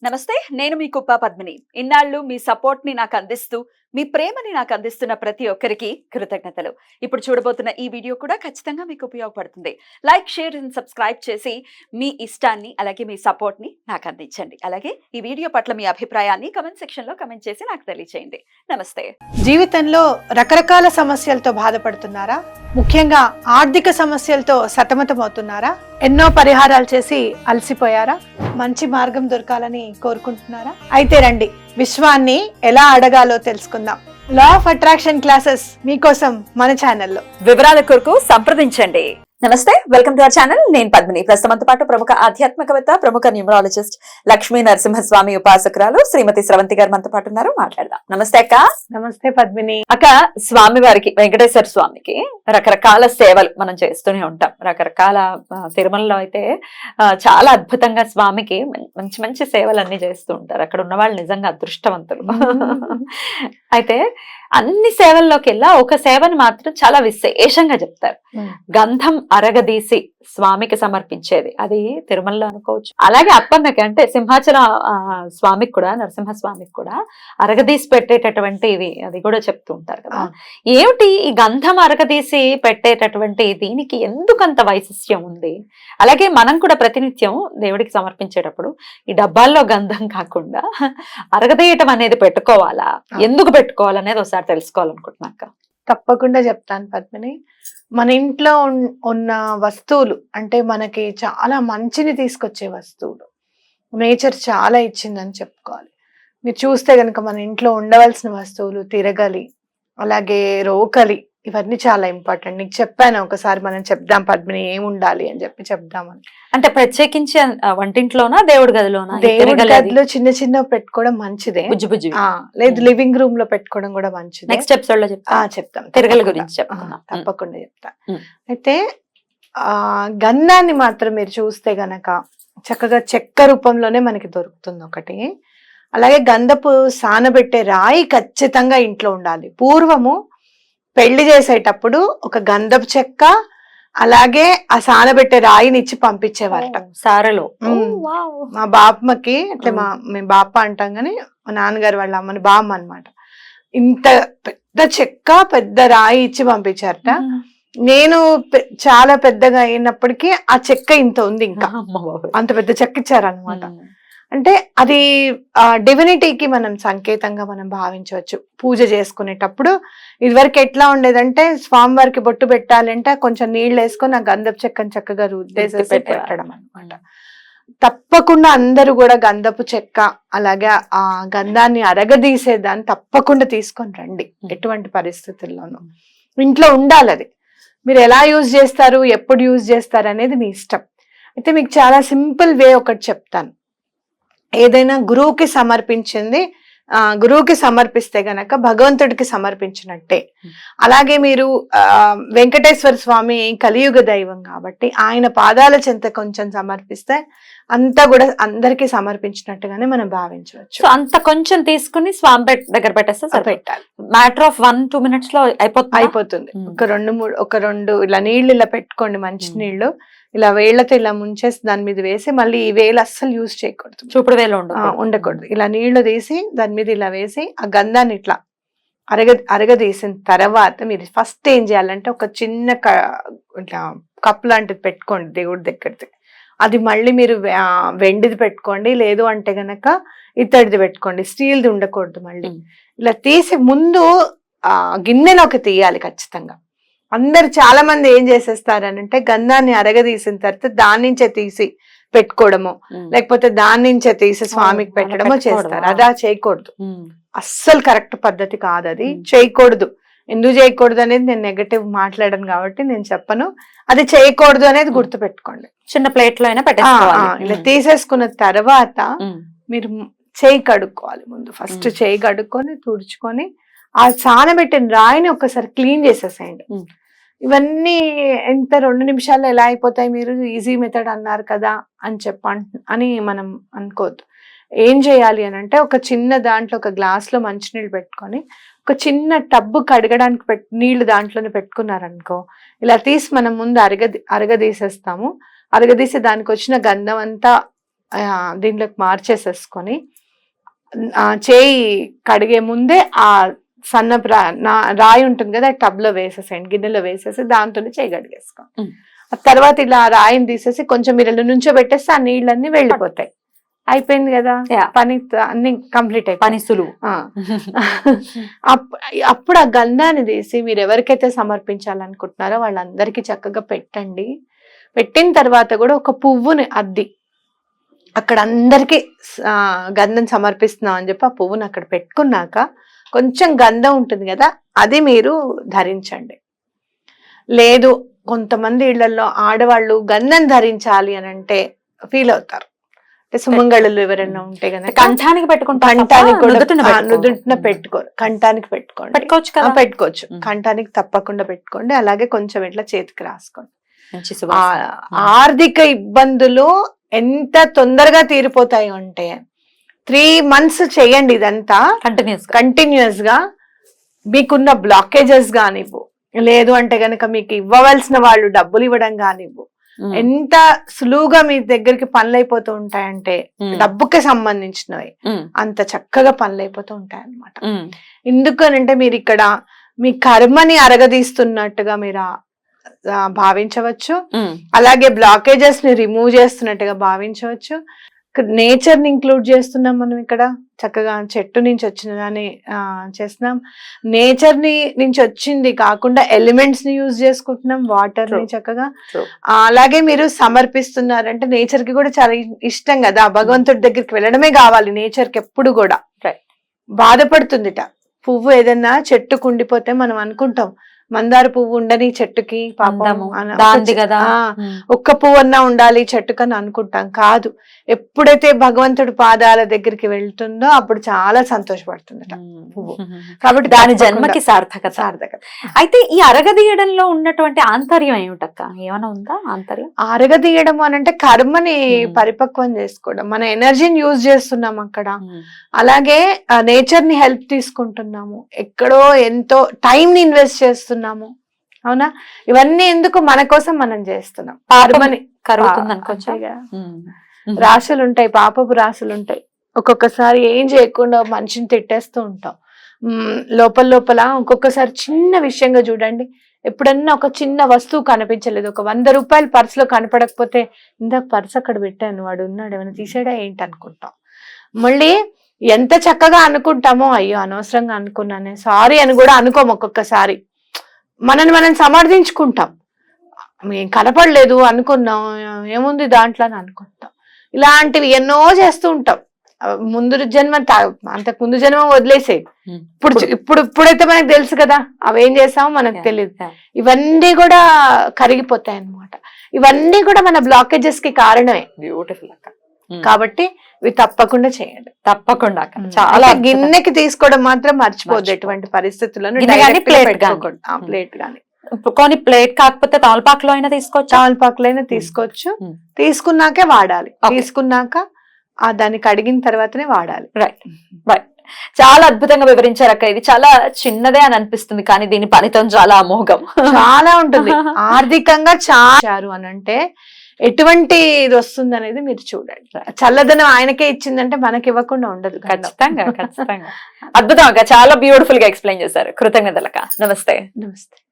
నమస్తే, నేను మీ కుప్ప పద్మిని. ఇన్నాళ్ళు మీ సపోర్ట్ ని నాకు అందిస్తూ, మీ ప్రేమని నాకు అందిస్తున్న ప్రతి ఒక్కరికి కృతజ్ఞతలు. ఇప్పుడు చూడబోతున్న ఈ వీడియో కూడా ఖచ్చితంగా మీకు ఉపయోగపడుతుంది. లైక్, షేర్ అండ్ సబ్స్క్రైబ్ చేసి మీ ఇష్టాన్ని అలాగే మీ సపోర్ట్ ని నాకు అందించండి. అలాగే ఈ వీడియో పట్ల మీ అభిప్రాయాన్ని కమెంట్ సెక్షన్ లో కమెంట్ చేసి నాకు తెలియజేయండి. నమస్తే. జీవితంలో రకరకాల సమస్యలతో బాధపడుతున్నారా? ముఖ్యంగా ఆర్థిక సమస్యలతో సతమతమవుతున్నారా? ఎన్నో పరిహారాలు చేసి అలసిపోయారా? మంచి మార్గం దొరకాలని కోరుకుంటున్నారా? అయితే రండి, విశ్వాన్ని ఎలా అడగాలో తెలుసుకుందాం. లా ఆఫ్ అట్రాక్షన్ క్లాసెస్ మీకోసం మన ఛానల్లో. వివరాల కొరకు సంప్రదించండి. నమస్తే, వెల్కమ్ టు అవర్ ఛానల్. నేను పద్మిని. ప్రస్తుతంతో పాటు ప్రముఖ ఆధ్యాత్మికవేత్త, ప్రముఖ న్యూమరాలజిస్ట్, లక్ష్మీ నరసింహస్వామి ఉపాసకురాలు శ్రీమతి స్రవంతి గారు మనతో పాటు ఉన్నారు. మాట్లాడదాం. నమస్తే అక్క. నమస్తే పద్మిని. అక్క, స్వామి వారికి, వెంకటేశ్వర స్వామికి రకరకాల సేవలు మనం చేస్తూనే ఉంటాం. రకరకాల తిరుమలలో అయితే చాలా అద్భుతంగా స్వామికి మంచి మంచి సేవలన్నీ చేస్తూ ఉంటారు. అక్కడ ఉన్న వాళ్ళు నిజంగా అదృష్టవంతులు. అయితే అన్ని సేవల్లోకెల్లా ఒక సేవను మాత్రం చాలా విశేషంగా చెప్తారు. గంధం అరగదీసి స్వామికి సమర్పించేది. అది తిరుమలలో అనుకోవచ్చు. అలాగే అప్పన్నకి, అంటే సింహాచల స్వామికి కూడా, నరసింహస్వామికి కూడా అరగదీసి పెట్టేటటువంటివి అది కూడా చెప్తూ ఉంటారు కదా. ఏమిటి ఈ గంధం అరగదీసి పెట్టేటటువంటి దీనికి ఎందుకంత వైశిష్ట్యం ఉంది? అలాగే మనం కూడా ప్రతినిత్యం దేవుడికి సమర్పించేటప్పుడు ఈ డబ్బాల్లో గంధం కాకుండా అరగదీయటం అనేది పెట్టుకోవాలా, ఎందుకు పెట్టుకోవాలనేది ఒకసారి తెలుసుకోవాలనుకుంటున్నాక. తప్పకుండా చెప్తాను పద్మిని. మన ఇంట్లో ఉన్న వస్తువులు, అంటే మనకి చాలా మంచిని తీసుకొచ్చే వస్తువులు నేచర్ చాలా ఇచ్చిందని చెప్పుకోవాలి. మీరు చూస్తే కనుక మన ఇంట్లో ఉండవలసిన వస్తువులు తిరగలి, అలాగే రోకలి, ఇవన్నీ చాలా ఇంపార్టెంట్. నీకు చెప్పాను ఒకసారి, మనం చెప్దాం పద్మిని ఏమి ఉండాలి అని చెప్పి చెప్దామని. అంటే ప్రత్యేకించి వంటింట్లోనా, దేవుడి గదిలోనా? దేవుడి గదిలో చిన్న చిన్న పెట్టుకోవడం మంచిదే. లేదు, లివింగ్ రూమ్ లో పెట్టుకోవడం కూడా మంచిది. నెక్స్ట్ ఎపిసోడ్ లో చెప్తాం తిరగల గురించి. తప్పకుండా చెప్తా. అయితే గంధాన్ని మాత్రం మీరు చూస్తే గనక చక్కగా చెక్క రూపంలోనే మనకి దొరుకుతుంది ఒకటి. అలాగే గంధపు సానబెట్టే రాయి ఖచ్చితంగా ఇంట్లో ఉండాలి. పూర్వము పెళ్లి చేసేటప్పుడు ఒక గంధపు చెక్క, అలాగే ఆ సానబెట్టే రాయిని ఇచ్చి పంపించేవారట సారలో. మా బాపమ్మకి, అంటే మేము బాప అంటాం కానీ మా నాన్నగారు వాళ్ళ అమ్మని బామ్మ అనమాట, ఇంత పెద్ద చెక్క పెద్ద రాయి ఇచ్చి పంపించారట. నేను చాలా పెద్దగా అయినప్పటికీ ఆ చెక్క ఇంత ఉంది, ఇంకా అంత పెద్ద చెక్క ఇచ్చారనమాట. అంటే అది డివినిటీకి మనం సంకేతంగా మనం భావించవచ్చు. పూజ చేసుకునేటప్పుడు ఇదివరకు ఎట్లా ఉండేదంటే, స్వామివారికి బొట్టు పెట్టాలంటే కొంచెం నీళ్ళు వేసుకొని ఆ గంధపు చెక్కని చక్కగా రుద్దేసి పెట్టడం అనమాట. తప్పకుండా అందరూ కూడా గంధపు చెక్క, అలాగే ఆ గంధాన్ని అరగదీసేదాన్ని తప్పకుండా తీసుకొని రండి. ఎటువంటి పరిస్థితుల్లోనూ ఇంట్లో ఉండాలి. అది మీరు ఎలా యూజ్ చేస్తారు, ఎప్పుడు యూజ్ చేస్తారు అనేది మీ ఇష్టం. అయితే మీకు చాలా సింపుల్ వే ఒకటి చెప్తాను. ఏదైనా గురువుకి సమర్పించింది గురువుకి సమర్పిస్తే గనక భగవంతుడికి సమర్పించినట్టే. అలాగే మీరు వెంకటేశ్వర స్వామి కలియుగ దైవం కాబట్టి ఆయన పాదాల చెంత కొంచెం సమర్పిస్తే అంతా కూడా అందరికి సమర్పించినట్టుగానే మనం భావించవచ్చు. సో అంత కొంచెం తీసుకుని స్వామి దగ్గర పెట్టేస్తే పెట్టాలి. మ్యాటర్ ఆఫ్ 1-2 minutes లో అయిపోతుంది. ఒక రెండు ఇలా నీళ్లు ఇలా పెట్టుకోండి, మంచి నీళ్లు ఇలా వేళ్లతో ఇలా ముంచేసి దాని మీద వేసి, మళ్ళీ ఈ వేలు అస్సలు యూజ్ చేయకూడదు, చూపుడు వేలు ఉండకూడదు. ఇలా నీళ్లు తీసి దాని మీద ఇలా వేసి ఆ గంధాన్ని ఇట్లా అరగదీసిన తర్వాత మీరు ఫస్ట్ ఏం చేయాలంటే ఒక చిన్న ఇట్లా కప్ లాంటిది పెట్టుకోండి దేవుడి దగ్గరది. అది మళ్ళీ మీరు వెండిది పెట్టుకోండి, లేదు అంటే గనక ఇత్తడిది పెట్టుకోండి, స్టీల్ది ఉండకూడదు. మళ్ళీ ఇలా తీసి ముందు గిన్నెలోకి తీయాలి ఖచ్చితంగా. అందరు చాలా మంది ఏం చేసేస్తారనంటే గంధాన్ని అరగదీసిన తర్వాత దాని నుంచే తీసి పెట్టుకోవడము, లేకపోతే దాని నుంచే తీసి స్వామికి పెట్టడమో చేస్తారు. అదా చేయకూడదు, అస్సలు కరెక్ట్ పద్ధతి కాదు. అది చేయకూడదు. ఎందుకు చేయకూడదు అనేది నేను నెగటివ్ మాట్లాడను కాబట్టి నేను చెప్పను. అది చేయకూడదు అనేది గుర్తు పెట్టుకోండి. చిన్న ప్లేట్ లో అయినా పెట్టేసుకోవాలి. ఇలా తీసేసుకున్న తర్వాత మీరు చేయి కడుక్కోవాలి. ముందు ఫస్ట్ చేయి కడుక్కొని తుడుచుకొని ఆ సానబెట్టిన రాయిని ఒకసారి క్లీన్ చేసేసేయండి. ఇవన్నీ ఎంత 2 నిమిషాల్లో ఎలా అయిపోతాయి, మీరు ఈజీ మెథడ్ అన్నారు కదా అని మనం అనుకోవద్దు. ఏం చేయాలి అని అంటే, ఒక చిన్న దాంట్లో ఒక గ్లాస్లో మంచినీళ్ళు పెట్టుకొని ఒక చిన్న టబ్బు కడగడానికి నీళ్లు దాంట్లోనే పెట్టుకున్నారనుకో, ఇలా తీసి మనం ముందు అరగదీసేస్తాము. అరగదీసి దానికి వచ్చిన గంధం అంతా దీంట్లోకి మార్చేసేసుకొని చేయి కడిగే ముందే ఆ సన్నపు రాయి ఉంటుంది కదా టబ్ లో వేసేసేయండి, గిన్నెలో వేసేసి దాంతోనే చేయి కడిగేసుకోండి. ఆ తర్వాత ఇలా రాయిని తీసేసి కొంచెం మీరు నుంచో పెట్టేస్తే ఆ నీళ్ళన్నీ వెళ్ళిపోతాయి. అయిపోయింది కదా పని, అన్ని కంప్లీట్ అయిపోయి పని సులువు. అప్పుడు ఆ గంధాన్ని తీసి మీరు ఎవరికైతే సమర్పించాలనుకుంటున్నారో వాళ్ళందరికీ చక్కగా పెట్టండి. పెట్టిన తర్వాత కూడా ఒక పువ్వుని అద్ది అక్కడ అందరికి గంధం సమర్పిస్తున్నాం అని చెప్పి ఆ పువ్వుని అక్కడ పెట్టుకున్నాక కొంచెం గంధం ఉంటుంది కదా అది మీరు ధరించండి. లేదు కొంతమంది ఇళ్లలో ఆడవాళ్ళు గంధం ధరించాలి అని అంటే ఫీల్ అవుతారు. సుమంగళులు ఎవరైనా ఉంటే కనుక కంఠానికి పెట్టుకుంటారు, కంఠానికి నుదుటిన పెట్టుకోరు, కంఠానికి పెట్టుకోండి, పెట్టుకోవచ్చు. కంఠానికి తప్పకుండా పెట్టుకోండి. అలాగే కొంచెం ఇట్లా చేతికి రాసుకోండి. ఆర్థిక ఇబ్బందులు ఎంత తొందరగా తీరిపోతాయి అంటే 3 months చేయండి ఇదంతా కంటిన్యూస్ గా. మీకున్న బ్లాకేజెస్ కానివ్వు, లేదు అంటే గనక మీకు ఇవ్వవలసిన వాళ్ళు డబ్బులు ఇవ్వడం కానివ్వు, ఎంత సులువుగా మీ దగ్గరికి పనులు అయిపోతూ ఉంటాయంటే డబ్బుకి సంబంధించినవి అంత చక్కగా పనులు అయిపోతూ ఉంటాయి అన్నమాట. ఎందుకనంటే మీరు ఇక్కడ మీ కర్మని అరగదీస్తున్నట్టుగా మీరు భావించవచ్చు. అలాగే బ్లాకేజెస్ ని రిమూవ్ చేస్తున్నట్టుగా భావించవచ్చు. నేచర్ ని ఇంక్లూడ్ చేస్తున్నాం మనం ఇక్కడ. చక్కగా చెట్టు నుంచి వచ్చిన దాన్ని చేస్తున్నాం. నేచర్ నుంచి వచ్చింది కాకుండా ఎలిమెంట్స్ ని యూజ్ చేసుకుంటున్నాం, వాటర్ ని చక్కగా. అలాగే మీరు సమర్పిస్తున్నారంటే నేచర్ కి కూడా చాలా ఇష్టం కదా, భగవంతుడి దగ్గరికి వెళ్ళడమే కావాలి నేచర్ కి ఎప్పుడు కూడా. బాధపడుతుందిట పువ్వు ఏదన్నా చెట్టు కుండిపోతే మనం అనుకుంటాం మందార పువ్వు ఉండని చెట్టుకి పాపం, ఒక్క పువ్వు అన్నా ఉండాలి చెట్టుకని అనుకుంటాం. కాదు, ఎప్పుడైతే భగవంతుడి పాదాల దగ్గరికి వెళ్తుందో అప్పుడు చాలా సంతోషపడుతుందట పువ్వు. కాబట్టి దాని జన్మకి సార్థకత. అయితే ఈ అరగదీయడంలో ఉన్నటువంటి ఆంతర్యం ఏమిటక్క, ఏమైనా ఉందా ఆంతర్యం? అరగదీయడం అని అంటే కర్మని పరిపక్వం చేసుకోవడం, మన ఎనర్జీని యూజ్ చేస్తున్నాం అక్కడ. అలాగే నేచర్ ని హెల్ప్ తీసుకుంటున్నాము, ఎక్కడో ఎంతో టైం ని ఇన్వెస్ట్ చేస్తున్నాము. అవునా, ఇవన్నీ ఎందుకు మన కోసం మనం చేస్తున్నాం. కర్మని రాశులు ఉంటాయి, పాపపు రాశులు ఉంటాయి. ఒక్కొక్కసారి ఏం చేయకుండా మనిషిని తిట్టేస్తూ ఉంటాం. లోపల ఒక్కొక్కసారి చిన్న విషయంగా చూడండి, ఎప్పుడన్నా ఒక చిన్న వస్తువు కనిపించలేదు, ఒక 100 రూపాయలు పర్సులో కనపడకపోతే ఇందాక పర్సు అక్కడ పెట్టాను, వాడు ఉన్నాడు, ఏమైనా తీసాడా ఏంటి అనుకుంటాం. మళ్ళీ ఎంత చక్కగా అనుకుంటామో, అయ్యో అనవసరంగా అనుకున్నానే, సారీ అని కూడా అనుకోము. ఒక్కొక్కసారి మనని మనం సమర్థించుకుంటాం, మేము కనపడలేదు అనుకున్నాం, ఏముంది దాంట్లో అని అనుకుంటాం. ఇలాంటివి ఎన్నో చేస్తూ ఉంటాం. ముందు జన్మ, అంతకు ముందు జన్మ వదిలేసే ఇప్పుడైతే మనకు తెలుసు కదా అవేం చేసామో మనకు తెలియదు. ఇవన్నీ కూడా కరిగిపోతాయి అన్నమాట. ఇవన్నీ కూడా మన బ్లాకేజెస్ కి కారణమే. బ్యూటిఫుల్ అక్క. కాబట్టి ఇవి తప్పకుండా చేయండి. తప్పకుండా చాలా. గిన్నెకి తీసుకోవడం మాత్రం మర్చిపోద్దు ఎటువంటి పరిస్థితులను. ప్లేట్ గానీ కొన్ని ప్లేట్ కాకపోతే తమలపాకులో అయినా తీసుకోవచ్చు, తమలపాకులో అయినా తీసుకోవచ్చు. తీసుకున్నాకే వాడాలి, తీసుకున్నాక దాన్ని కడిగిన తర్వాతనే వాడాలి. Right right. చాలా అద్భుతంగా వివరించారు అక్క. ఇది చాలా చిన్నదే అని అనిపిస్తుంది కానీ దీని ఫలితం చాలా అమోఘం, చాలా ఉంటుంది. ఆర్థికంగా చారు అని అంటే ఎటువంటి ఇది వస్తుంది అనేది మీరు చూడండి. చల్లదనం ఆయనకే ఇచ్చిందంటే మనకి ఇవ్వకుండా ఉండదు. ఖచ్చితంగా ఖచ్చితంగా. అద్భుతం అక్క, చాలా బ్యూటిఫుల్ గా ఎక్స్ప్లెయిన్ చేశారు. కృతజ్ఞతలక్క. నమస్తే. నమస్తే.